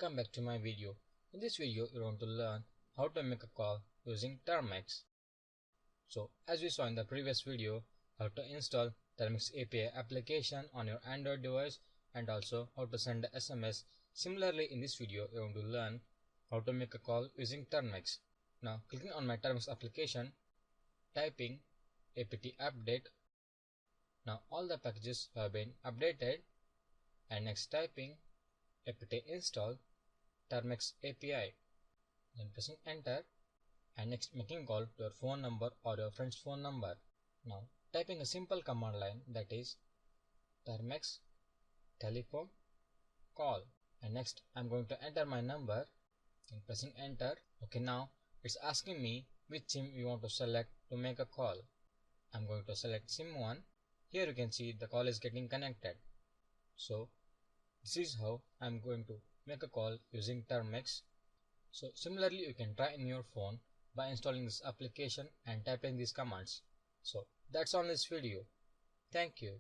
welcome back to my video. In this video, you're going to learn how to make a call using Termux. So, as we saw in the previous video, how to install Termux API application on your Android device and also how to send a SMS. Similarly, in this video, you're going to learn how to make a call using Termux. Now, clicking on my Termux application, typing apt update. Now, all the packages have been updated, and next typing apt install Termux API, then pressing enter, and next making call to your phone number or your friend's phone number. Now typing a simple command line, that is Termux telephone call, and next I'm going to enter my number and pressing enter. Okay, now it's asking me which SIM you want to select to make a call. I'm going to select SIM 1. Here you can see the call is getting connected. So this is how I'm going to make a call using Termux. So similarly, you can try in your phone by installing this application and typing these commands. So that's all in this video. Thank you.